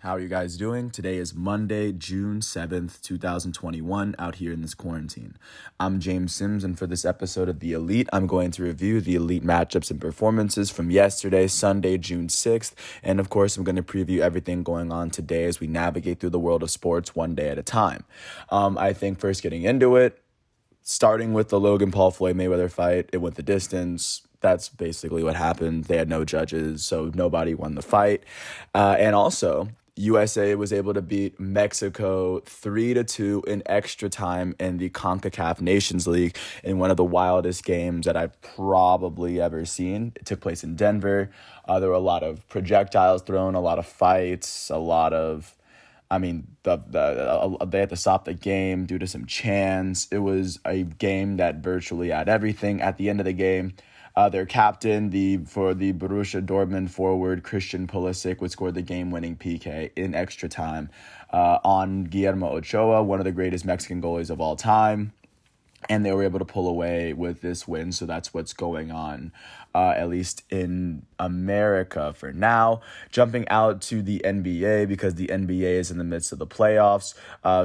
How are you guys doing? Today is Monday, June 7th, 2021, out here in this quarantine. I'm James Sims, and for this episode of The Elite, I'm going to review the Elite matchups and performances from yesterday, Sunday, June 6th, and of course, I'm going to preview everything going on today as we navigate through the world of sports one day at a time. I think first getting into it, starting with the Logan Paul Floyd Mayweather fight, it went the distance. That's basically what happened. They had no judges, so nobody won the fight. And also, USA was able to beat Mexico 3-2 in extra time in the CONCACAF Nations League in one of the wildest games that I've probably ever seen. It took place in Denver. There were a lot of projectiles thrown, a lot of fights, a lot of... they had to stop the game due to some chants. It was a game that virtually had everything. At the end of the game, their captain, for the Borussia Dortmund forward, Christian Pulisic, would score the game-winning PK in extra time on Guillermo Ochoa, one of the greatest Mexican goalies of all time. And they were able to pull away with this win, so that's what's going on, at least in America for now. Jumping out to the NBA, because the NBA is in the midst of the playoffs.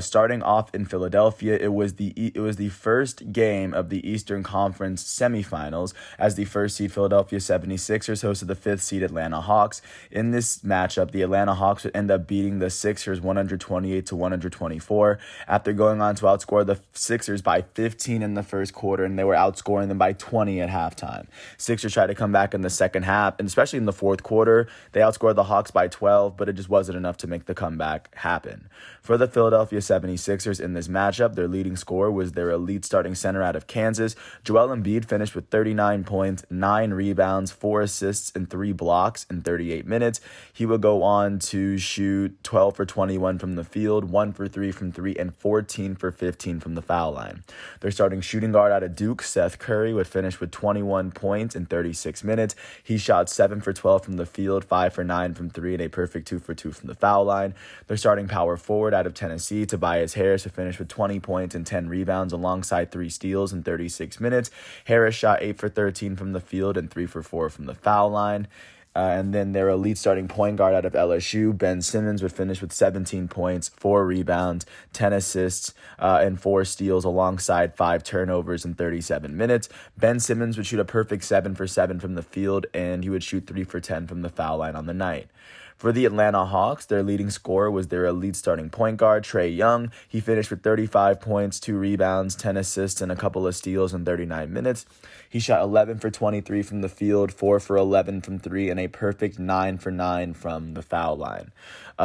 Starting off in Philadelphia, it was the first game of the Eastern Conference semifinals, as the first seed Philadelphia 76ers hosted the fifth seed Atlanta Hawks. In this matchup, the Atlanta Hawks would end up beating the Sixers 128-124 after going on to outscore the Sixers by 15 in the first quarter, and they were outscoring them by 20 at halftime. Sixers tried to come back in the second half, and especially in the fourth quarter, they outscored the Hawks by 12, but it just wasn't enough to make the comeback happen. For the Philadelphia 76ers in this matchup, their leading scorer was their elite starting center out of Kansas. Joel Embiid finished with 39 points, 9 rebounds, 4 assists, and 3 blocks in 38 minutes. He would go on to shoot 12 for 21 from the field, 1 for 3 from 3, and 14 for 15 from the foul line. Their starting shooting guard out of Duke, Seth Curry, would finish with 21 points in 36 minutes. He shot 7 for 12 from the field, 5 for 9 from 3, and a perfect 2 for 2 from the foul line. Their starting power forward out of Tennessee, Tobias Harris, would finish with 20 points and 10 rebounds alongside 3 steals in 36 minutes. Harris shot 8 for 13 from the field and 3 for 4 from the foul line. And then their elite starting point guard out of LSU, Ben Simmons, would finish with 17 points, 4 rebounds, 10 assists, and 4 steals alongside 5 turnovers in 37 minutes. Ben Simmons would shoot a perfect 7 for 7 from the field, and he would shoot 3 for 10 from the foul line on the night. For the Atlanta Hawks, their leading scorer was their elite starting point guard, Trae Young. He finished with 35 points, 2 rebounds, 10 assists, and a couple of steals in 39 minutes. He shot 11 for 23 from the field, 4 for 11 from 3, and a perfect 9 for 9 from the foul line.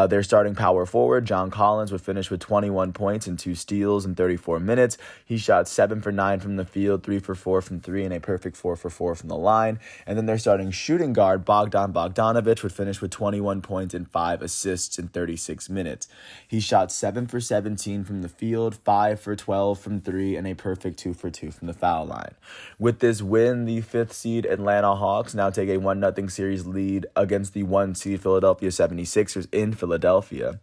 Their starting power forward, John Collins, would finish with 21 points and 2 steals in 34 minutes. He shot 7 for 9 from the field, 3 for 4 from 3, and a perfect 4 for 4 from the line. And then their starting shooting guard, Bogdan Bogdanovic, would finish with 21 points and 5 assists in 36 minutes. He shot 7 for 17 from the field, 5 for 12 from 3, and a perfect 2 for 2 from the foul line. With this win, the 5th seed Atlanta Hawks now take a 1-0 series lead against the 1 seed Philadelphia 76ers in Philadelphia.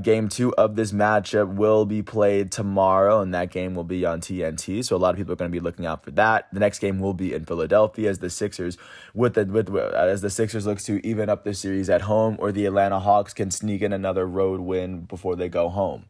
Game 2 of this matchup will be played tomorrow, and that game will be on TNT, so a lot of people are going to be looking out for that. The next game will be in Philadelphia as the Sixers look to even up the series at home, or the Atlanta Hawks can sneak in another road win before they go home.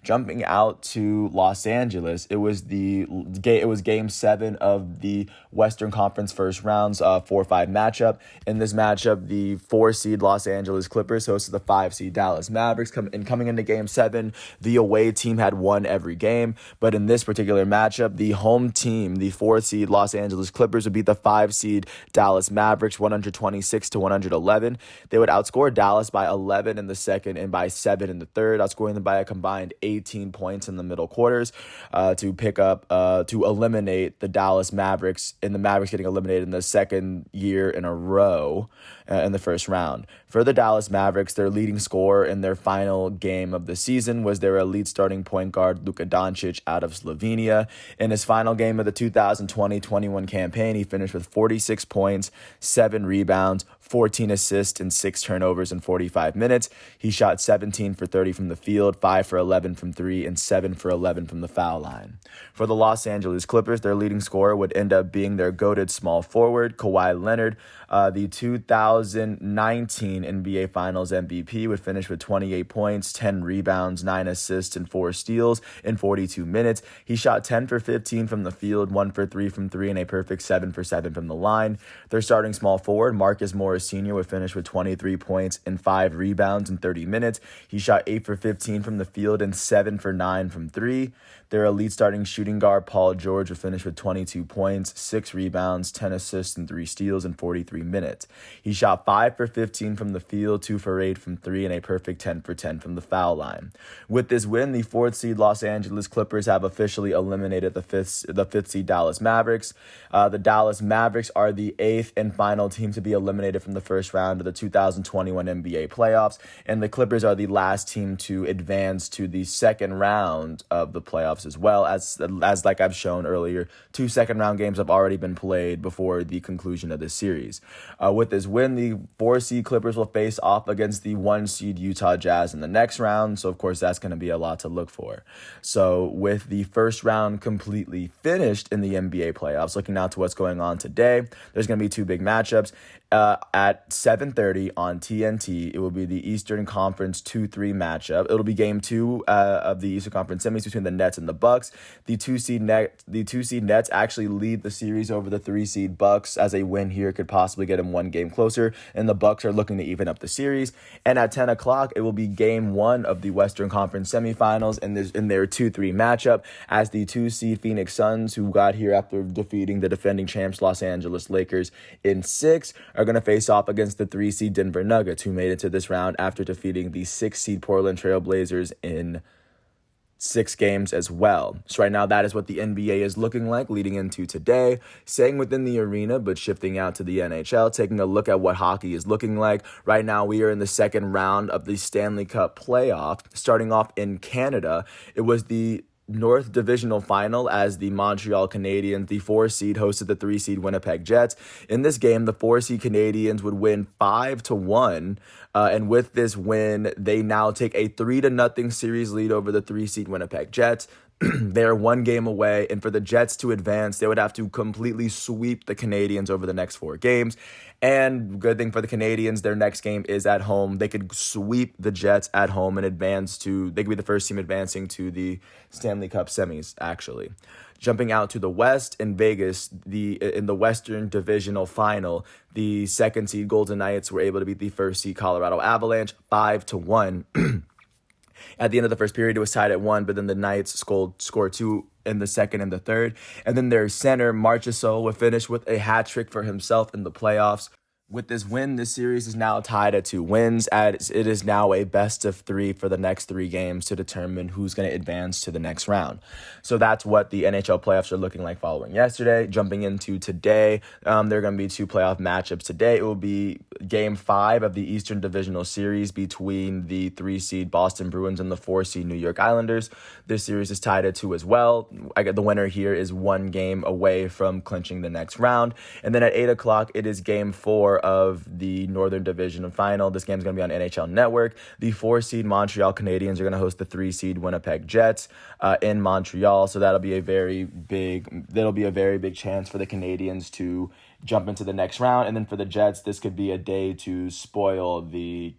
Jumping out to Los Angeles, it was Game 7 of the Western Conference first rounds 4-5 matchup. In this matchup, the 4-seed Los Angeles Clippers hosted the 5-seed Dallas Mavericks. Coming into Game 7, the away team had won every game, but in this particular matchup, the home team, the 4-seed Los Angeles Clippers, would beat the 5-seed Dallas Mavericks 126-111. They would outscore Dallas by 11 in the second and by 7 in the third, outscoring them by a combined 18 points in the middle quarters to eliminate the Dallas Mavericks, and the Mavericks getting eliminated in the second year in a row in the first round. For the Dallas Mavericks, their leading scorer in their final game of the season was their elite starting point guard, Luka Doncic, out of Slovenia. In his final game of the 2020-21 campaign, he finished with 46 points, 7 rebounds, 14 assists and 6 turnovers in 45 minutes. He shot 17 for 30 from the field, 5 for 11 from 3, and 7 for 11 from the foul line. For the Los Angeles Clippers, their leading scorer would end up being their goated small forward, Kawhi Leonard. The 2019 NBA Finals MVP would finish with 28 points, 10 rebounds, 9 assists, and 4 steals in 42 minutes. He shot 10 for 15 from the field, 1 for 3 from 3, and a perfect 7 for 7 from the line. Their starting small forward, Marcus Morris Sr., would finish with 23 points and 5 rebounds in 30 minutes. He shot 8 for 15 from the field and 7 for 9 from 3. Their elite starting shooting guard, Paul George, would finish with 22 points, 6 rebounds, 10 assists, and 3 steals in 43 minutes. He shot 5 for 15 from the field, 2 for 8 from 3, and a perfect 10 for 10 from the foul line. With this win, the 4th seed Los Angeles Clippers have officially eliminated the 5th seed Dallas Mavericks. The Dallas Mavericks are the 8th and final team to be eliminated from the first round of the 2021 NBA playoffs, and the Clippers are the last team to advance to the second round of the playoffs as well. As like I've shown earlier, 2 second-round games have already been played before the conclusion of this series. With this win, the 4-seed Clippers will face off against the 1-seed Utah Jazz in the next round, so of course that's going to be a lot to look for. So with the first round completely finished in the NBA playoffs, looking out to what's going on today, there's going to be 2 big matchups. At 7:30 on TNT, it will be the Eastern Conference 2-3 matchup. It'll be game 2 of the Eastern Conference semis between the Nets and the Bucks. The 2-seed Nets actually lead the series over the 3-seed Bucks, as a win here could possibly get them 1 game closer, and the Bucks are looking to even up the series. And at 10 o'clock, it will be game 1 of the Western Conference semifinals in their 2-3 matchup, as the 2-seed Phoenix Suns, who got here after defeating the defending champs Los Angeles Lakers in 6, are going to face off against the 3-seed Denver Nuggets, who made it to this round after defeating the 6-seed Portland Trail Blazers in 6 games as well. So right now, that is what the NBA is looking like leading into today. Staying within the arena, but shifting out to the NHL, taking a look at what hockey is looking like. Right now, we are in the second round of the Stanley Cup playoff. Starting off in Canada, it was the North Divisional Final, as the Montreal Canadiens, the 4-seed, hosted the 3-seed Winnipeg Jets. In this game, the 4-seed Canadiens would win 5-1, and with this win, they now take a 3-0 series lead over the 3-seed Winnipeg Jets. They're 1 game away, and for the Jets to advance, they would have to completely sweep the Canadiens over the next 4 games. And good thing for the Canadiens, their next game is at home. They could sweep the Jets at home and they could be the first team advancing to the Stanley Cup semis, actually. Jumping out to the West, in Vegas, in the Western Divisional Final, the 2nd seed Golden Knights were able to beat the 1st seed Colorado Avalanche 5-1. At the end of the first period, it was tied at 1, but then the Knights scored 2 in the second and the third. And then their center, Marchessault, would finish with a hat trick for himself in the playoffs. With this win, this series is now tied at 2 wins, as it is now a best of 3 for the next 3 games to determine who's going to advance to the next round. So that's what the NHL playoffs are looking like following yesterday. Jumping into today, there are going to be 2 playoff matchups today. It will be Game 5 of the Eastern Divisional Series between the 3-seed Boston Bruins and the 4-seed New York Islanders. This series is tied at 2 as well. The winner here is 1 game away from clinching the next round. And then at 8 o'clock, it is Game 4 of the Northern Division Final. This game is going to be on NHL Network. The 4-seed Montreal Canadiens are going to host the 3-seed Winnipeg Jets in Montreal. So that'll be a very big chance for the Canadiens to jump into the next round. And then for the Jets, this could be a day to spoil the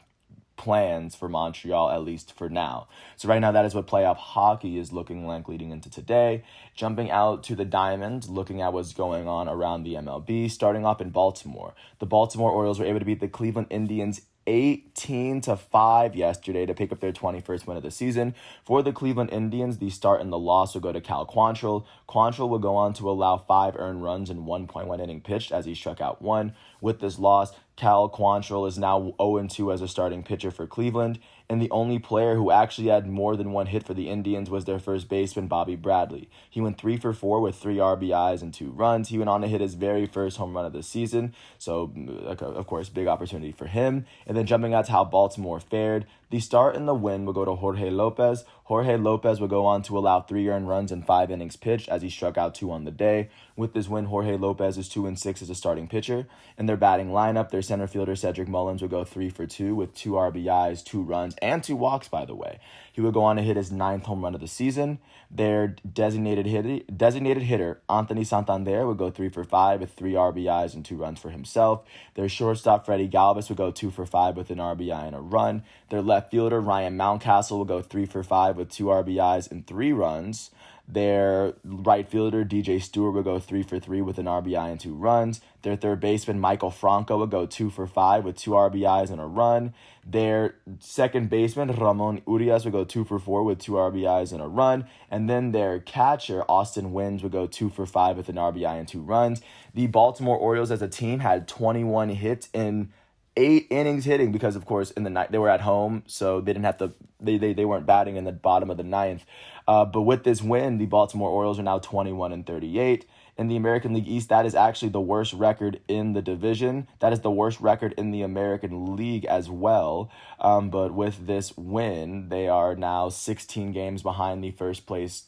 plans for Montreal, at least for now. So right now, that is what playoff hockey is looking like leading into today. Jumping out to the Diamond, looking at what's going on around the MLB, starting off in Baltimore. The Baltimore Orioles were able to beat the Cleveland Indians 18-5 yesterday to pick up their 21st win of the season. For the Cleveland Indians, the start and the loss will go to Cal Quantrill. Quantrill will go on to allow 5 earned runs in 1.1 inning pitched as he struck out 1. With this loss, Cal Quantrill is now 0-2 as a starting pitcher for Cleveland, and the only player who actually had more than 1 hit for the Indians was their first baseman, Bobby Bradley. He went 3 for 4 with 3 RBIs and 2 runs. He went on to hit his very first home run of the season, so of course, big opportunity for him. And then jumping out to how Baltimore fared, The start and the win will go to Jorge Lopez. Jorge Lopez will go on to allow 3 earned runs in 5 innings pitched as he struck out 2 on the day. With this win, Jorge Lopez is 2-6 as a starting pitcher. In their batting lineup, their center fielder Cedric Mullins will go 3 for 2 with 2 RBIs, 2 runs, and 2 walks, by the way. He will go on to hit his 9th home run of the season. Their designated hitter, Anthony Santander, would go 3 for 5 with 3 RBIs and 2 runs for himself. Their shortstop, Freddie Galvis, would go 2 for 5 with an RBI and a run. Their left fielder, Ryan Mountcastle, will go 3 for 5 with 2 RBIs and 3 runs. Their right fielder, DJ Stewart, will go 3 for 3 with an RBI and 2 runs. Their third baseman, Michael Franco, will go 2 for 5 with 2 RBIs and a run. Their second baseman, Ramon Urias, will go 2 for 4 with 2 RBIs and a run. And then their catcher, Austin Wynns, would go 2 for 5 with an RBI and 2 runs. The Baltimore Orioles as a team had 21 hits in 8 innings hitting because, of course, in the night they were at home, so they didn't have to. They weren't batting in the bottom of the ninth. But with this win, the Baltimore Orioles are now 21-38. In the American League East, that is actually the worst record in the division. That is the worst record in the American League as well. But with this win, they are now 16 games behind the first place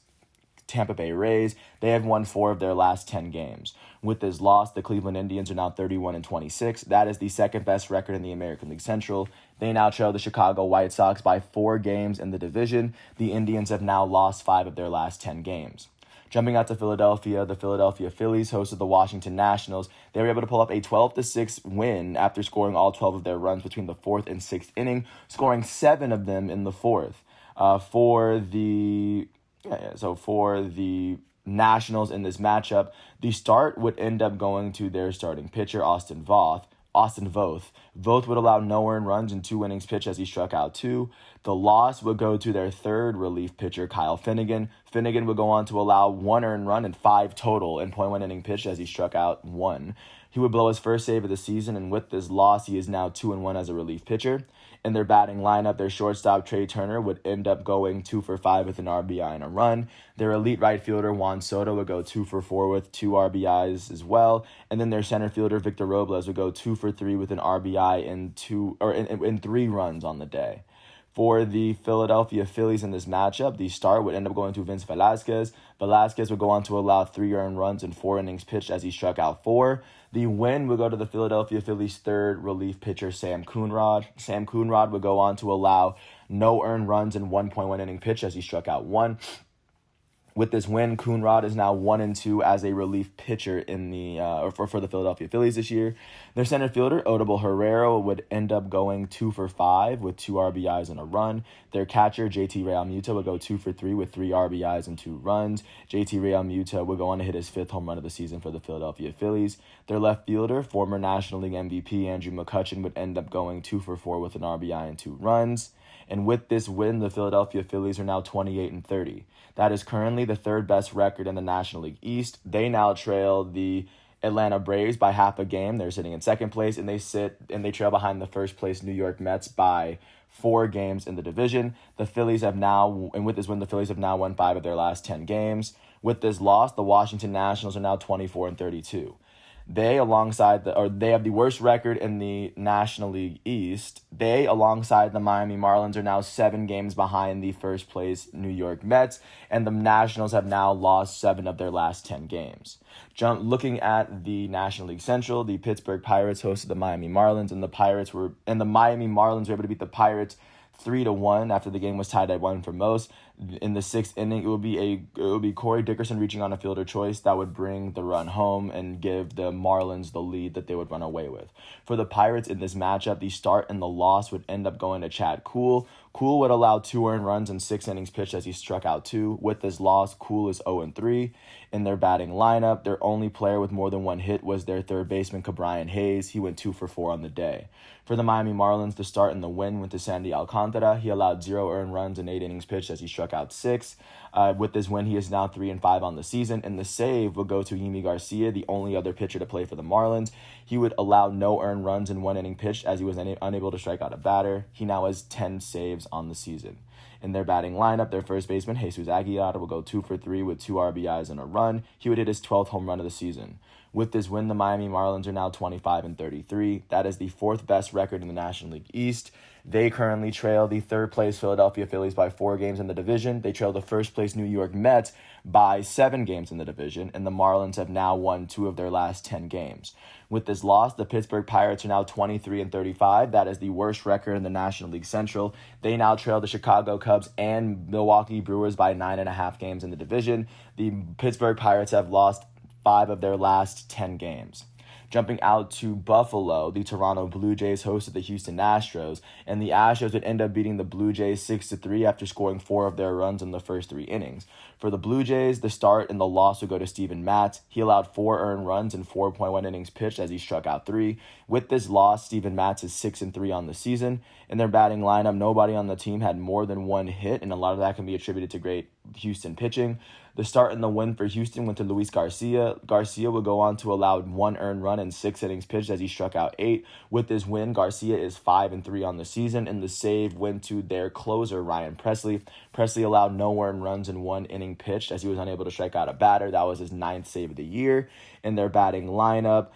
Tampa Bay Rays. They have won 4 of their last 10 games. With this loss, the Cleveland Indians are now 31-26. That is the second best record in the American League Central. They now trail the Chicago White Sox by 4 games in the division. The Indians have now lost 5 of their last 10 games. Jumping out to Philadelphia, the Philadelphia Phillies hosted the Washington Nationals. They were able to pull up a 12-6 win after scoring all 12 of their runs between the 4th and 6th inning, scoring 7 of them in the 4th. For the Nationals in this matchup, the start would end up going to their starting pitcher, Austin Voth. Voth would allow no earned runs in 2 innings pitched as he struck out 2. The loss would go to their third relief pitcher, Kyle Finnegan. Finnegan would go on to allow 1 earned run and 5 total in 0.1 inning pitched as he struck out 1. He would blow his first save of the season, and with this loss, he is now 2-1 as a relief pitcher. In their batting lineup, their shortstop, Trey Turner, would end up going 2 for 5 with an RBI and a run. Their elite right fielder, Juan Soto, would go 2 for 4 with 2 RBIs as well. And then their center fielder, Victor Robles, would go 2 for 3 with an RBI and 3 runs on the day. For the Philadelphia Phillies in this matchup, the start would end up going to Vince Velasquez. Velasquez would go on to allow 3 earned runs in 4 innings pitched as he struck out 4. The win would go to the Philadelphia Phillies' third relief pitcher, Sam Coonrod. Sam Coonrod would go on to allow no earned runs in 1.1 inning pitch as he struck out 1. With this win, Coonrod is now 1-2 as a relief pitcher in the for the Philadelphia Phillies this year. Their center fielder, Odubel Herrera, would end up going 2 for 5 with 2 RBIs and a run. Their catcher, JT Realmuto, would go 2 for 3 with 3 RBIs and 2 runs. JT Realmuto would go on to hit his 5th home run of the season for the Philadelphia Phillies. Their left fielder, former National League MVP Andrew McCutchen, would end up going 2 for 4 with an RBI and 2 runs. And with this win, the Philadelphia Phillies are now 28-30. That is currently the 3rd best record in the National League East. They now trail the Atlanta Braves by half a game. They're sitting in 2nd place, and they trail behind the 1st place New York Mets by 4 games in the division. The Phillies have now, and with this win, the Phillies have now won 5 of their last 10 games. With this loss, the Washington Nationals are now 24-32. They have the worst record in the National League East. They, alongside the Miami Marlins, are now 7 games behind the 1st place New York Mets, and the Nationals have now lost 7 of their last 10 games. Looking at the National League Central, the Pittsburgh Pirates hosted the Miami Marlins, and the Miami Marlins were able to beat the Pirates 3-1 after the game was tied at 1 for most. In the 6th inning, it would be Corey Dickerson reaching on a fielder choice that would bring the run home and give the Marlins the lead that they would run away with. For the Pirates in this matchup, the start and the loss would end up going to Chad Kuhl. Kuhl would allow 2 earned runs in 6 innings pitched as he struck out 2. With this loss, Kuhl is 0-3. In their batting lineup, their only player with more than 1 hit was their third baseman, Ke'Bryan Hayes. He went 2 for 4 on the day. For the Miami Marlins, the start and the win went to Sandy Alcantara. He allowed 0 earned runs in 8 innings pitched as he struck out 6. With this win, he is now 3-5 on the season. And the save will go to Yimi Garcia, the only other pitcher to play for the Marlins. He would allow no earned runs in 1 inning pitched as he was unable to strike out a batter. He now has 10 saves on the season. In their batting lineup, their first baseman, Jesus Aguilar, will go 2 for 3 with 2 RBIs and a run. He would hit his 12th home run of the season. With this win, the Miami Marlins are now 25-33. That is the fourth best record in the National League East. They currently trail the third-place Philadelphia Phillies by 4 games in the division. They trail the first-place New York Mets by 7 games in the division, and the Marlins have now won 2 of their last 10 games. With this loss, the Pittsburgh Pirates are now 23-35. That is the worst record in the National League Central. They now trail the Chicago Cubs and Milwaukee Brewers by 9.5 games in the division. The Pittsburgh Pirates have lost 5 of their last 10 games. Jumping out to Buffalo, the Toronto Blue Jays hosted the Houston Astros, and the Astros would end up beating the Blue Jays 6-3 after scoring 4 of their runs in the first 3 innings. For the Blue Jays, the start and the loss would go to Steven Matz. He allowed 4 earned runs in 4.1 innings pitched as he struck out 3. With this loss, Steven Matz is 6-3 on the season. In their batting lineup, nobody on the team had more than 1 hit, and a lot of that can be attributed to great Houston pitching. The start and the win for Houston went to Luis Garcia. Garcia would go on to allow 1 earned run in 6 innings pitched as he struck out 8. With this win, Garcia is 5-3 on the season, and the save went to their closer, Ryan Presley. Presley allowed no earned runs in 1 inning pitched as he was unable to strike out a batter. That was his 9th save of the year. In their batting lineup,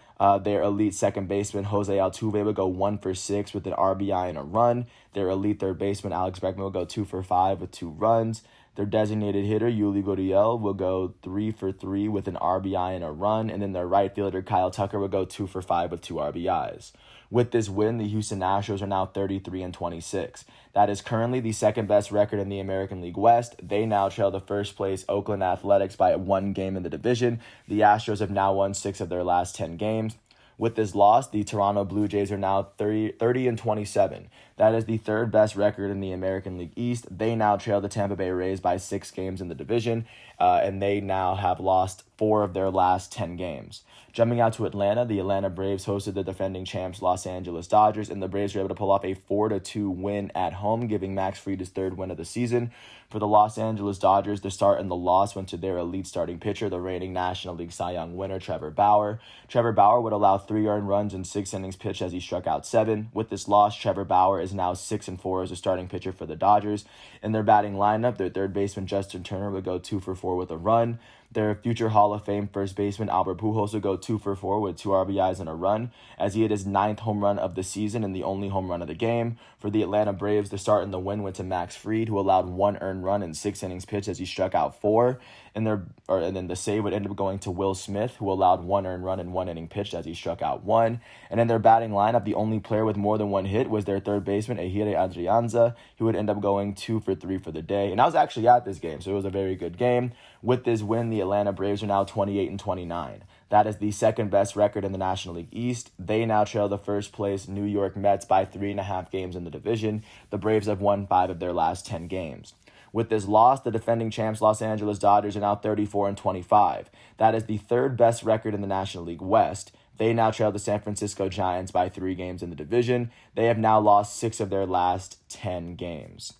their elite second baseman, Jose Altuve, would go 1 for 6 with an RBI and a run. Their elite third baseman, Alex Bregman, will go 2 for 5 with 2 runs. Their designated hitter, Yuli Gurriel, will go 3 for 3 with an RBI and a run. And then their right fielder, Kyle Tucker, will go 2 for 5 with 2 RBIs. With this win, the Houston Astros are now 33-26. That is currently the second best record in the American League West. They now trail the first place Oakland Athletics by 1 game in the division. The Astros have now won 6 of their last 10 games. With this loss, the Toronto Blue Jays are now 30-27. That is the third best record in the American League East. They now trail the Tampa Bay Rays by 6 games in the division, and they now have lost 4 of their last 10 games. Jumping out to Atlanta, the Atlanta Braves hosted the defending champs Los Angeles Dodgers, and the Braves were able to pull off a 4-2 win at home, giving Max Fried his 3rd win of the season. For the Los Angeles Dodgers, the start and the loss went to their elite starting pitcher, the reigning National League Cy Young winner, Trevor Bauer. Trevor Bauer would allow 3 earned runs in 6 innings pitched as he struck out 7. With this loss, Trevor Bauer is now 6-4 as a starting pitcher for the Dodgers. In their batting lineup, their third baseman, Justin Turner, would go 2 for 4 with a run. Their future Hall of Fame first baseman, Albert Pujols, would go 2 for 4 with 2 RBIs and a run, as he hit his 9th home run of the season and the only home run of the game. For the Atlanta Braves, the start and the win went to Max Fried, who allowed 1 earned run in 6 innings pitched as he struck out 4. And then the save would end up going to Will Smith, who allowed 1 earned run in 1 inning pitched as he struck out 1. And in their batting lineup, the only player with more than 1 hit was their third baseman, Ehire Adrianza, who would end up going 2 for 3 for the day. And I was actually at this game, so it was a very good game. With this win, the Atlanta Braves are now 28-29. That is the second best record in the National League East. They now trail the first place New York Mets by 3.5 games in the division. The Braves have won 5 of their last 10 games. With this loss, the defending champs Los Angeles Dodgers are now 34-25. That is the third best record in the National League West. They now trail the San Francisco Giants by 3 games in the division. They have now lost 6 of their last 10 games.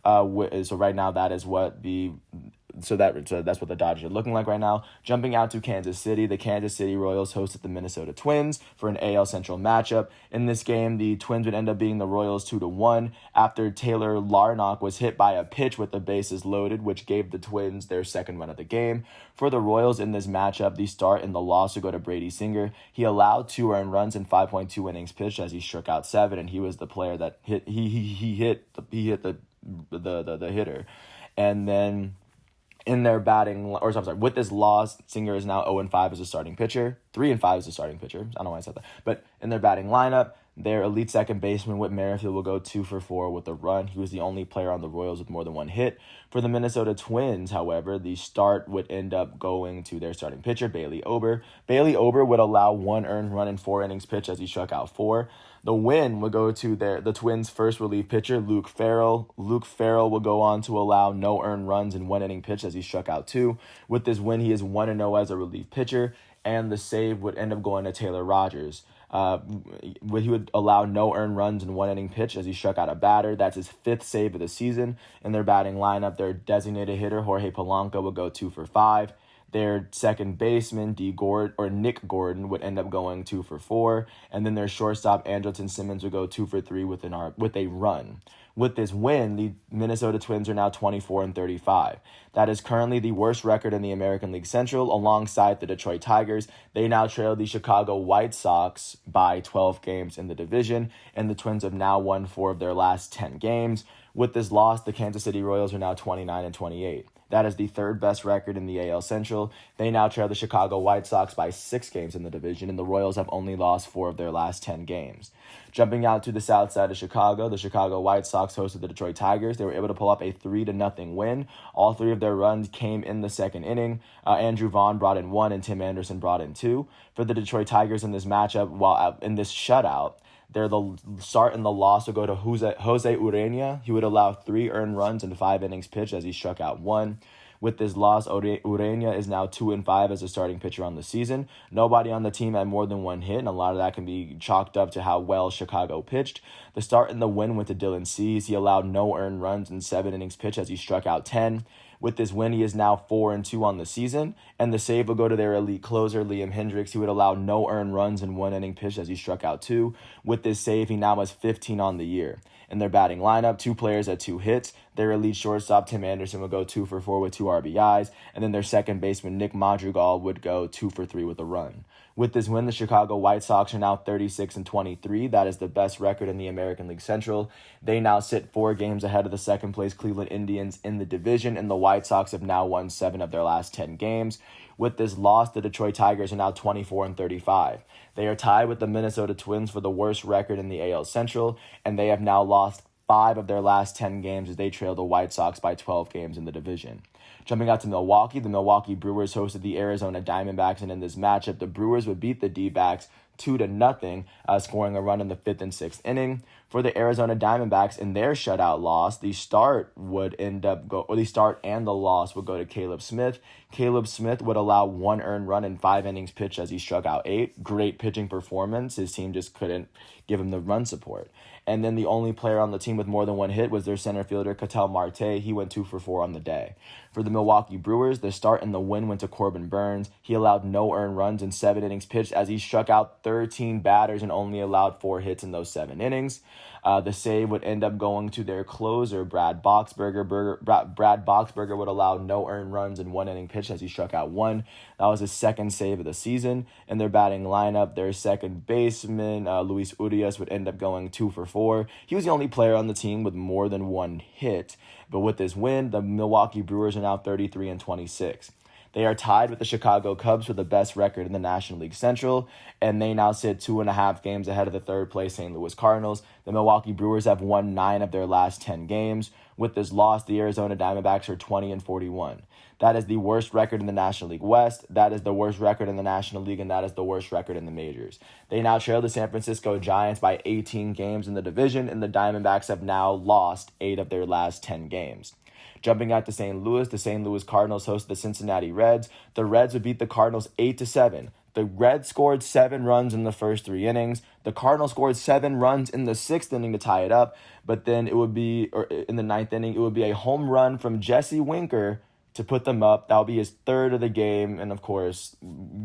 So right now, that is what that's what the Dodgers are looking like right now. Jumping out to Kansas City, the Kansas City Royals hosted the Minnesota Twins for an AL Central matchup. In this game, the Twins would end up beating the Royals 2-1 after Taylor Larnach was hit by a pitch with the bases loaded, which gave the Twins their 2nd win of the game. For the Royals in this matchup, the start and the loss would go to Brady Singer. He allowed 2 earned runs in 5.2 innings pitched as he struck out 7, and he was the player that hit the hitter. And then with this loss, Singer is now 0-5 as a starting pitcher, 3-5 as a starting pitcher. I don't know why I said that. But in their batting lineup, their elite second baseman, Whit Merrifield, will go 2 for 4 with a run. He was the only player on the Royals with more than 1 hit. For the Minnesota Twins, however, the start would end up going to their starting pitcher, Bailey Ober. Bailey Ober would allow 1 earned run in 4 innings pitched as he struck out 4. The win would go to the Twins' first relief pitcher, Luke Farrell. Luke Farrell will go on to allow no earned runs in 1 inning pitch as he struck out 2. With this win, he is 1-0 as a relief pitcher, and the save would end up going to Taylor Rogers. He would allow no earned runs in 1 inning pitch as he struck out a batter. That's his 5th save of the season. In their batting lineup, their designated hitter, Jorge Polanco, would go 2 for 5. Their second baseman, Nick Gordon, would end up going 2 for 4. And then their shortstop, Andrelton Simmons, would go 2 for 3 with a run. With this win, the Minnesota Twins are now 24-35. That is currently the worst record in the American League Central, alongside the Detroit Tigers. They now trail the Chicago White Sox by 12 games in the division, and the Twins have now won 4 of their last 10 games. With this loss, the Kansas City Royals are now 29-28. That is the third best record in the AL Central. They now trail the Chicago White Sox by 6 games in the division, and the Royals have only lost 4 of their last 10 games. Jumping out to the south side of Chicago, the Chicago White Sox hosted the Detroit Tigers. They were able to pull up a 3-0 win. All 3 of their runs came in the second inning. Andrew Vaughn brought in 1, and Tim Anderson brought in 2. For the Detroit Tigers in this matchup, while in this shutout, the start and the loss would go to Jose Urena. He would allow 3 earned runs in 5 innings pitched as he struck out 1. With this loss, Urena is now 2-5 as a starting pitcher on the season. Nobody on the team had more than 1 hit, and a lot of that can be chalked up to how well Chicago pitched. The start and the win went to Dylan Cease. He allowed no earned runs in 7 innings pitched as he struck out 10. With this win, he is now 4-2 on the season, and the save will go to their elite closer, Liam Hendriks. He would allow no earned runs in 1 inning pitched as he struck out 2. With this save, he now has 15 on the year. In their batting lineup, 2 players at 2 hits. Their elite shortstop, Tim Anderson, would go 2 for 4 with 2 RBIs, and then their second baseman, Nick Madrigal, would go 2 for 3 with a run. With this win, the Chicago White Sox are now 36-23. That is the best record in the American League Central. They now sit 4 games ahead of the second-place Cleveland Indians in the division, and the White Sox have now won 7 of their last 10 games. With this loss, the Detroit Tigers are now 24-35. They are tied with the Minnesota Twins for the worst record in the AL Central, and they have now lost 5 of their last 10 games as they trail the White Sox by 12 games in the division. Jumping out to Milwaukee, the Milwaukee Brewers hosted the Arizona Diamondbacks, and in this matchup, the Brewers would beat the D-backs 2-0, scoring a run in the 5th and 6th inning. For the Arizona Diamondbacks, in their shutout loss, the start and the loss would go to Caleb Smith. Caleb Smith would allow 1 earned run in 5 innings pitched as he struck out 8. Great pitching performance. His team just couldn't give him the run support. And then the only player on the team with more than 1 hit was their center fielder, Ketel Marte. He went 2 for 4 on the day. For the Milwaukee Brewers, the start and the win went to Corbin Burns. He allowed no earned runs in 7 innings pitched as he struck out 13 batters and only allowed 4 hits in those 7 innings. The save would end up going to their closer, Brad Boxberger. Brad Boxberger would allow no earned runs in 1 inning pitch as he struck out 1. That was his second save of the season. In their batting lineup, their second baseman, Luis Urias, would end up going 2 for 4. He was the only player on the team with more than 1 hit. But with this win, the Milwaukee Brewers are now 33-26. They are tied with the Chicago Cubs for the best record in the National League Central, and they now sit 2.5 games ahead of the third-place St. Louis Cardinals. The Milwaukee Brewers have won 9 of their last 10 games. With this loss, the Arizona Diamondbacks are 20-41. That is the worst record in the National League West. That is the worst record in the National League, and that is the worst record in the majors. They now trail the San Francisco Giants by 18 games in the division, and the Diamondbacks have now lost 8 of their last 10 games. Jumping out to St. Louis, the St. Louis Cardinals host the Cincinnati Reds. The Reds would beat the Cardinals 8-7. The Reds scored 7 runs in the first 3 innings. The Cardinals scored 7 runs in the 6th inning to tie it up. But then in the 9th inning, it would be a home run from Jesse Winker to put them up. That will be his 3rd of the game. And, of course,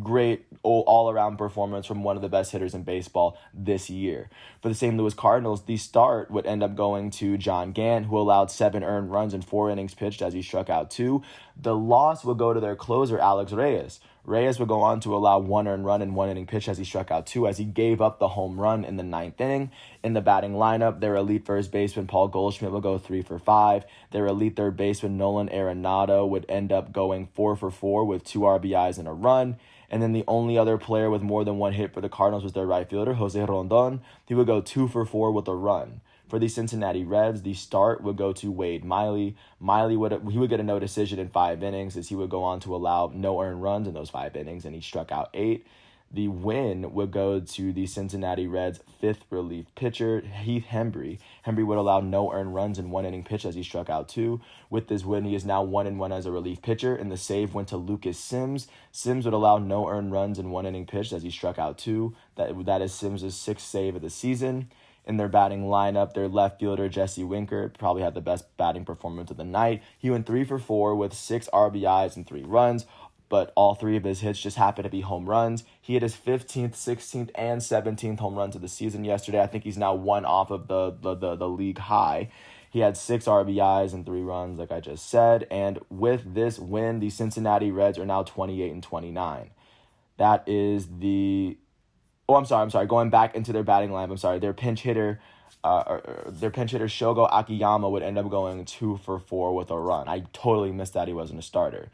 great all-around performance from one of the best hitters in baseball this year. For the St. Louis Cardinals, the start would end up going to John Gant, who allowed 7 earned runs in 4 innings pitched as he struck out 2. The loss would go to their closer, Alex Reyes. Reyes would go on to allow 1 earned run in 1 inning pitch as he struck out 2, as he gave up the home run in the 9th inning. In the batting lineup, their elite first baseman Paul Goldschmidt would go 3 for 5. Their elite third baseman Nolan Arenado would end up going 4 for 4 with 2 RBIs and a run. And then the only other player with more than 1 hit for the Cardinals was their right fielder, Jose Rondon. He would go 2 for 4 with a run. For the Cincinnati Reds, the start would go to Wade Miley. Miley would get a no decision in 5 innings, as he would go on to allow no earned runs in those 5 innings, and he struck out 8. The win would go to the Cincinnati Reds' 5th relief pitcher, Heath Hembree. Hembree would allow no earned runs in 1 inning pitch as he struck out 2. With this win, he is now 1-1 as a relief pitcher, and the save went to Lucas Sims. Sims would allow no earned runs in 1 inning pitch as he struck out 2. That is Sims' 6th save of the season. In their batting lineup, their left fielder, Jesse Winker, probably had the best batting performance of the night. He went 3 for 4 with 6 RBIs and 3 runs, but all 3 of his hits just happened to be home runs. He hit his 15th, 16th, and 17th home runs of the season yesterday. I think he's now 1 off of the league high. He had 6 RBIs and 3 runs, like I just said. And with this win, the Cincinnati Reds are now 28-29. That is the... Oh, I'm sorry. Going back into their batting lineup, I'm sorry. Their pinch hitter Shogo Akiyama would end up going 2 for 4 with a run. I totally missed that he wasn't a starter.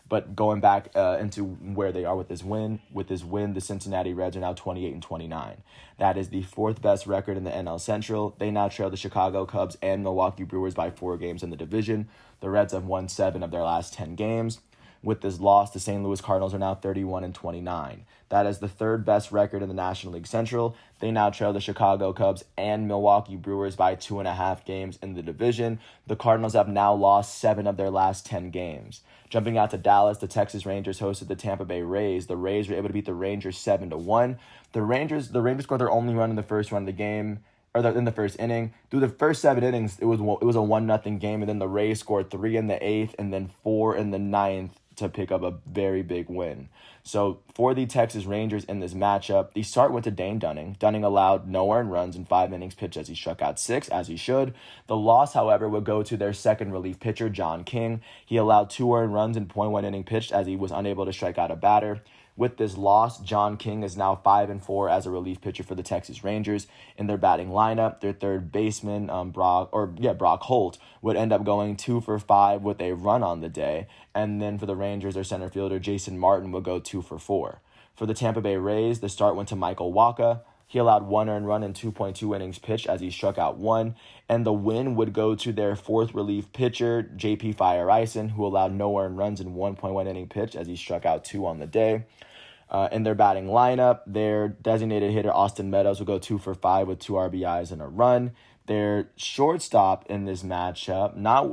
But going back into where they are with this win, the Cincinnati Reds are now 28-29. That is the 4th best record in the NL Central. They now trail the Chicago Cubs and Milwaukee Brewers by 4 games in the division. The Reds have won 7 of their last 10 games. With this loss, the St. Louis Cardinals are now 31-29. That is the 3rd best record in the National League Central. They now trail the Chicago Cubs and Milwaukee Brewers by 2.5 games in the division. The Cardinals have now lost 7 of their last 10 games. Jumping out to Dallas, the Texas Rangers hosted the Tampa Bay Rays. The Rays were able to beat the Rangers 7-1. The Rangers scored their only run in the first run of the game, in the first inning. Through the first 7 innings, it was a 1-0 game, and then the Rays scored 3 in the 8th and then 4 in the 9th to pick up a very big win. So for the Texas Rangers in this matchup, the start went to Dane Dunning. Dunning allowed no earned runs in 5 innings pitched as he struck out 6, as he should. The loss, however, would go to their second relief pitcher, John King. He allowed 2 earned runs in .1 inning pitched as he was unable to strike out a batter. With this loss, John King is now 5-4 as a relief pitcher for the Texas Rangers. In their batting lineup, their third baseman, Brock Holt, would end up going 2 for 5 with a run on the day. And then for the Rangers, their center fielder, Jason Martin, would go 2 for 4. For the Tampa Bay Rays, the start went to Michael Wacha. He allowed 1 earned run in 2.2 innings pitched as he struck out 1. And the win would go to their 4th relief pitcher, J.P. Feyereisen, who allowed no earned runs in 1.1 inning pitched as he struck out 2 on the day. In their batting lineup, their designated hitter, Austin Meadows, would go 2 for 5 with 2 RBIs and a run. Their shortstop in this matchup, not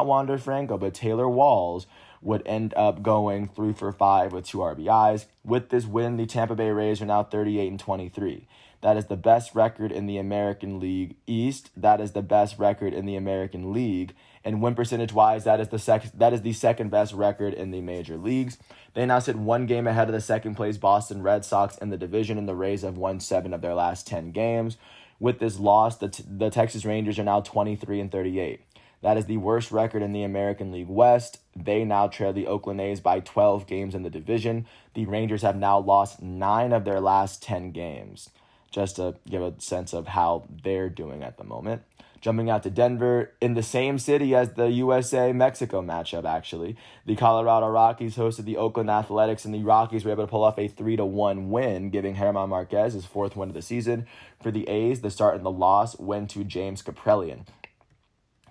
Wander Franco, but Taylor Walls, would end up going 3 for 5 with 2 RBIs. With this win, the Tampa Bay Rays are now 38-23. That is the best record in the American League East. That is the best record in the American League. And win percentage-wise, that is the second best record in the major leagues. They now sit 1 game ahead of the second-place Boston Red Sox in the division, and the Rays have won 7 of their last 10 games. With this loss, the Texas Rangers are now 23-38. That is the worst record in the American League West. They now trail the Oakland A's by 12 games in the division. The Rangers have now lost 9 of their last 10 games, just to give a sense of how they're doing at the moment. Jumping out to Denver, in the same city as the USA-Mexico matchup, actually. The Colorado Rockies hosted the Oakland Athletics, and the Rockies were able to pull off a 3-1 win, giving German Marquez his 4th win of the season. For the A's, the start and the loss went to James Kaprielian.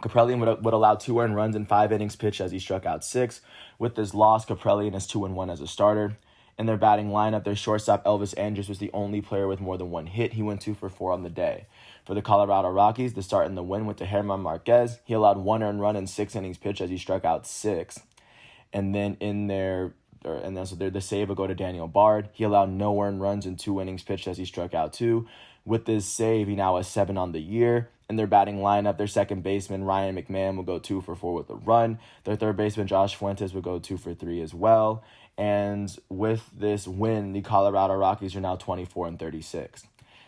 Kaprielian would allow 2 earned runs in 5 innings pitched as he struck out 6. With this loss, Kaprielian is 2-1 as a starter. In their batting lineup, their shortstop Elvis Andrus was the only player with more than 1 hit. He went 2 for 4 on the day. For the Colorado Rockies, the start and the win went to German Marquez. He allowed 1 earned run in 6 innings pitched as he struck out 6. And then the save would go to Daniel Bard. He allowed no earned runs in 2 innings pitched as he struck out 2. With this save, he now has 7 on the year. In their batting lineup, their second baseman, Ryan McMahon, will go 2 for 4 with a run. Their third baseman, Josh Fuentes, would go 2 for 3 as well. And with this win, the Colorado Rockies are now 24-36.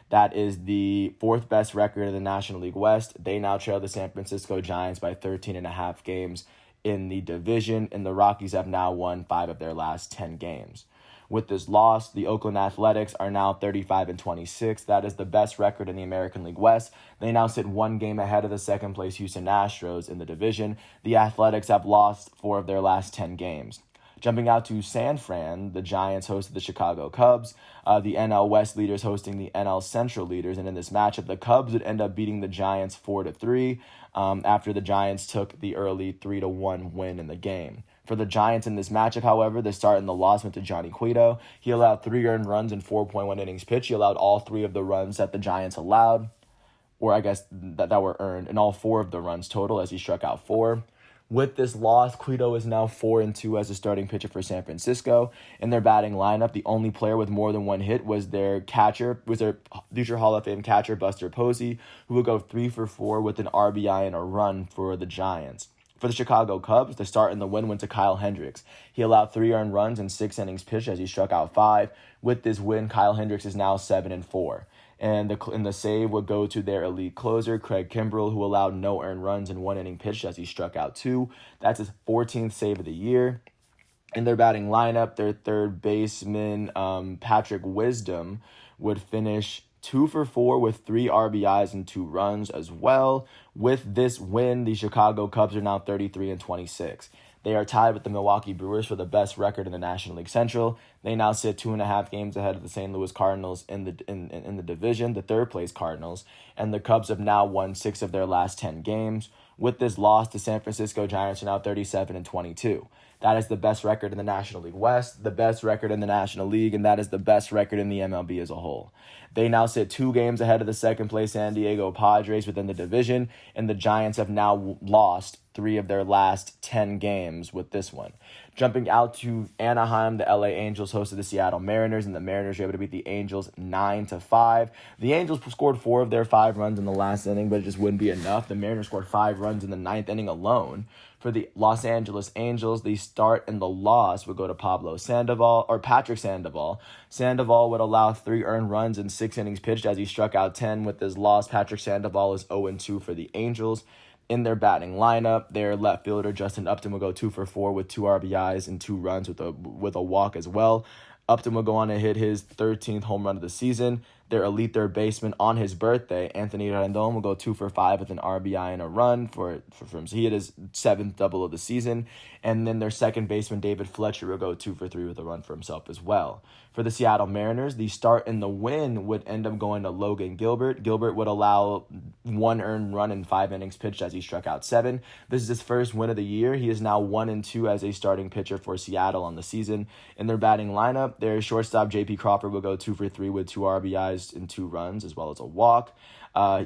That is the 4th best record in the National League West. They now trail the San Francisco Giants by 13.5 games in the division, and the Rockies have now won 5 of their last 10 games. With this loss, the Oakland Athletics are now 35-26. That is the best record in the American League West. They now sit 1 game ahead of the second-place Houston Astros in the division. The Athletics have lost 4 of their last 10 games. Jumping out to San Fran, the Giants hosted the Chicago Cubs. The NL West leaders hosting the NL Central leaders. And in this matchup, the Cubs would end up beating the Giants 4-3 after the Giants took the early 3-1 win in the game. For the Giants in this matchup, however, the start and the loss went to Johnny Cueto. He allowed 3 earned runs in 4.1 innings pitched. He allowed all 3 of the runs that the Giants allowed, or I guess that were earned, and all 4 of the runs total as he struck out 4. With this loss, Cueto is now 4-2 as a starting pitcher for San Francisco. In their batting lineup, the only player with more than 1 hit was their future Hall of Fame catcher, Buster Posey, who would go 3 for 4 with an RBI and a run for the Giants. For the Chicago Cubs, the start and the win went to Kyle Hendricks. He allowed 3 earned runs in 6 innings pitched as he struck out 5. With this win, Kyle Hendricks is now 7-4. And the save would go to their elite closer, Craig Kimbrell, who allowed no earned runs in one inning pitched as he struck out 2. That's his 14th save of the year. In their batting lineup, their third baseman, Patrick Wisdom, would finish 2 for 4 with 3 RBIs and 2 runs as well. With this win, the Chicago Cubs are now 33-26. They are tied with the Milwaukee Brewers for the best record in the National League Central. They now sit 2.5 games ahead of the St. Louis Cardinals in the division, the third place Cardinals, and the Cubs have now won 6 of their last 10 games. With this loss, the San Francisco Giants are now 37-22. That is the best record in the National League West, the best record in the National League, and that is the best record in the MLB as a whole. They now sit 2 games ahead of the second place San Diego Padres within the division, and the Giants have now lost 3 of their last 10 games with this one. Jumping out to Anaheim, the LA Angels hosted the Seattle Mariners, and the Mariners were able to beat the Angels 9-5. The Angels scored 4 of their 5 runs in the last inning, but it just wouldn't be enough. The Mariners scored 5 runs in the 9th inning alone. For the Los Angeles Angels, the start and the loss would go to Patrick Sandoval. Sandoval would allow 3 earned runs in 6 innings pitched as he struck out 10. With his loss, Patrick Sandoval is 0-2 for the Angels. In their batting lineup, their left fielder Justin Upton will go 2 for 4 with 2 RBIs and 2 runs with a walk as well. Upton will go on to hit his 13th home run of the season. Their elite third baseman on his birthday, Anthony Rendon, will go 2 for 5 with an RBI and a run for him. So he hit his 7th double of the season. And then their second baseman, David Fletcher, will go 2 for 3 with a run for himself as well. For the Seattle Mariners, the start and the win would end up going to Logan Gilbert. Gilbert would allow 1 earned run in 5 innings pitched as he struck out 7. This is his first win of the year. He is now 1-2 as a starting pitcher for Seattle on the season. In their batting lineup, their shortstop, J.P. Crawford, will go 2 for 3 with 2 RBIs and 2 runs as well as a walk.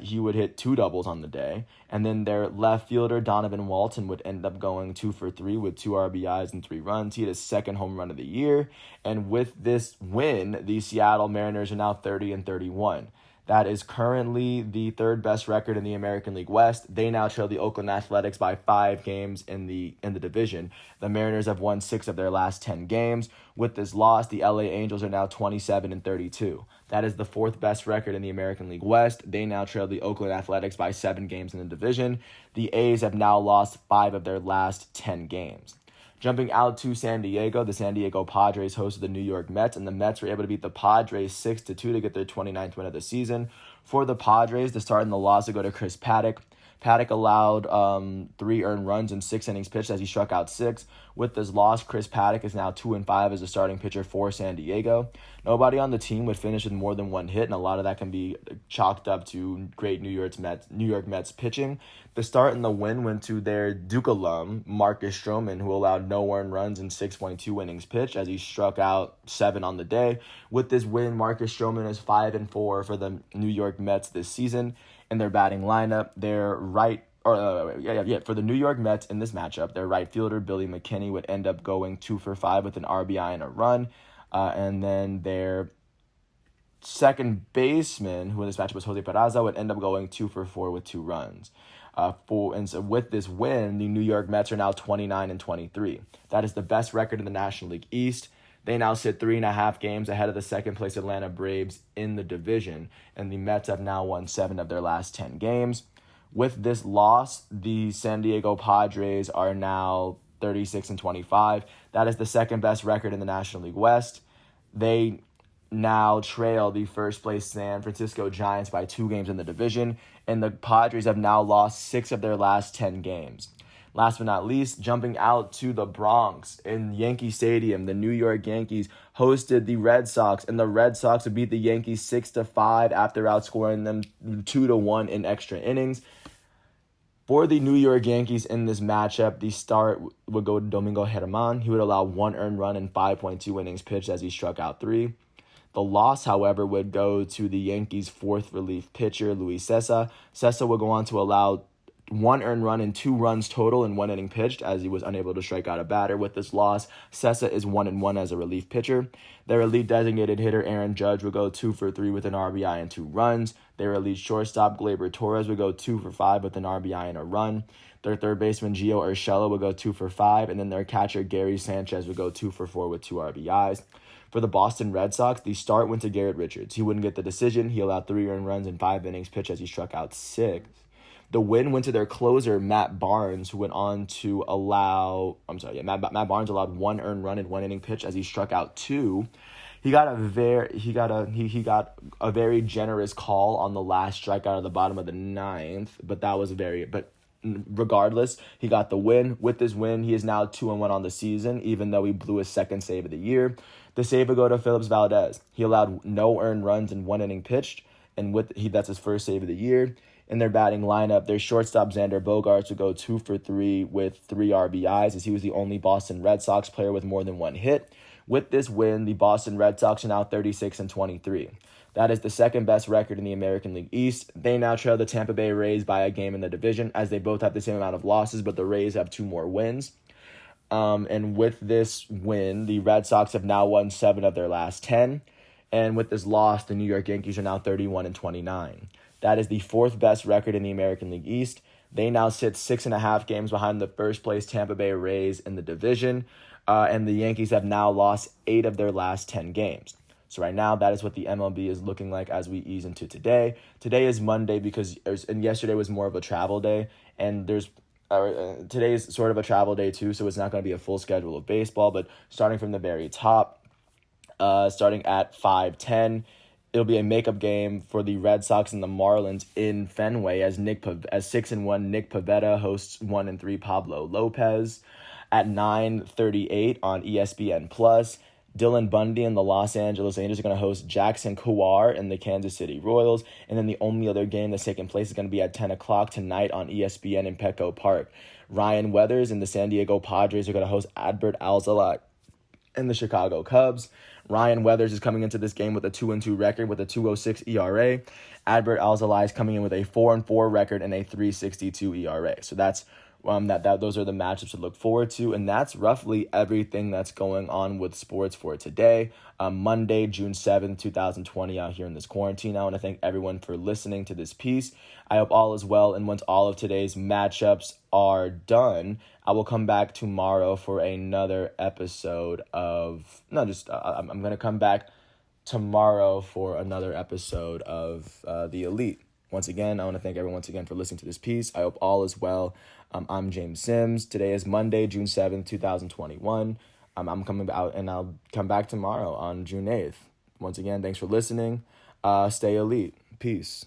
He would hit 2 doubles on the day. And then their left fielder, Donovan Walton, would end up going 2 for 3 with 2 RBIs and 3 runs. He had his 2nd home run of the year. And with this win, the Seattle Mariners are now 30-31. That is currently the 3rd best record in the American League West. They now trail the Oakland Athletics by 5 games in the division. The Mariners have won 6 of their last 10 games. With this loss, the LA Angels are now 27-32. That is the 4th best record in the American League West. They now trail the Oakland Athletics by 7 games in the division. The A's have now lost 5 of their last 10 games. Jumping out to San Diego, the San Diego Padres hosted the New York Mets, and the Mets were able to beat the Padres 6-2 to get their 29th win of the season. For the Padres, the start and the loss would go to Chris Paddock. Paddock allowed 3 earned runs in 6 innings pitched as he struck out 6. With this loss, Chris Paddock is now 2-5 as a starting pitcher for San Diego. Nobody on the team would finish with more than 1 hit, and a lot of that can be chalked up to great New York Mets pitching. The start and the win went to their Duke alum, Marcus Stroman, who allowed no earned runs in 6.2 innings pitched as he struck out 7 on the day. With this win, Marcus Stroman is 5-4 for the New York Mets this season. In their batting lineup, for the New York Mets in this matchup, their right fielder, Billy McKinney, would end up going 2 for 5 with an RBI and a run. And then their second baseman, who in this matchup was Jose Peraza, would end up going 2 for 4 with 2 runs. And so with this win, the New York Mets are now 29-23. That is the best record in the National League East. They now sit 3.5 games ahead of the second place Atlanta Braves in the division, and the Mets have now won 7 of their last 10 games. With this loss, the San Diego Padres are now 36-25. That is the 2nd best record in the National League West. They now trail the first place San Francisco Giants by 2 games in the division, and the Padres have now lost 6 of their last 10 games. Last but not least, jumping out to the Bronx in Yankee Stadium, the New York Yankees hosted the Red Sox, and the Red Sox would beat the Yankees 6-5 after outscoring them 2-1 in extra innings. For the New York Yankees in this matchup, the start would go to Domingo Germán. He would allow 1 earned run in 5.2 innings pitched as he struck out 3. The loss, however, would go to the Yankees' 4th relief pitcher, Luis Cessa. Cessa would go on to allow 1 earned run and 2 runs total in 1 inning pitched as he was unable to strike out a batter. With this loss, Cessa is 1-1 as a relief pitcher. Their elite designated hitter, Aaron Judge, would go 2 for 3 with an RBI and 2 runs. Their elite shortstop, Gleyber Torres, would go 2 for 5 with an RBI and a run. Their third baseman, Gio Urshela, would go 2 for 5. And then their catcher, Gary Sanchez, would go 2 for 4 with 2 RBIs. For the Boston Red Sox, the start went to Garrett Richards. He wouldn't get the decision. He allowed 3 earned runs in 5 innings pitched as he struck out 6. The win went to their closer, Matt Barnes, who went on to allow... Matt Barnes allowed 1 earned run in 1 inning pitch as he struck out 2. He got a very generous call on the last strikeout at the bottom of the 9th, but regardless, he got the win. With this win, he is now 2-1 on the season, even though he blew his second save of the year. The save would go to Phillips Valdez. He allowed no earned runs in 1 inning pitched, and that's his first save of the year. In their batting lineup, their shortstop Xander Bogaerts would go 2 for 3 with 3 RBIs, as he was the only Boston Red Sox player with more than 1 hit. With this win, the Boston Red Sox are now 36-23. That is the second best record in the American League East. They now trail the Tampa Bay Rays by a game in the division, as they both have the same amount of losses, but the Rays have 2 more wins. And with this win, the Red Sox have now won 7 of their last 10. And with this loss, the New York Yankees are now 31-29. That is the 4th best record in the American League East. They now sit 6.5 games behind the first place Tampa Bay Rays in the division. And the Yankees have now lost 8 of their last 10 games. So right now, that is what the MLB is looking like as we ease into today. Today is Monday and yesterday was more of a travel day. And today is sort of a travel day too, so it's not going to be a full schedule of baseball. But starting from the very top, starting at 5:10, it'll be a makeup game for the Red Sox and the Marlins in Fenway as 6-1 Nick Pivetta hosts 1-3 Pablo Lopez. At 9:38 on ESPN Plus, Dylan Bundy and the Los Angeles Angels are going to host Jackson Kowar and the Kansas City Royals. And then the only other game that's taking place is going to be at 10 o'clock tonight on ESPN in Petco Park. Ryan Weathers and the San Diego Padres are going to host Adbert Alzolay and the Chicago Cubs. Ryan Weathers is coming into this game with a 2-2 record with a 2.06 ERA. Adbert Alzolay is coming in with a 4-4 record and a 3.62 ERA. So that's those are the matchups to look forward to, and that's roughly everything that's going on with sports for today. Monday, June 7th, 2020, out here in this quarantine. I want to thank everyone for listening to this piece. I hope all is well, and once all of today's matchups are done, I will come back tomorrow for another episode of... I'm going to come back tomorrow for another episode of The Elite. Once again, I want to thank everyone once again for listening to this piece. I hope all is well. I'm James Sims. Today is Monday, June 7th, 2021. I'm coming out, and I'll come back tomorrow on June 8th. Once again, thanks for listening. Stay elite. Peace.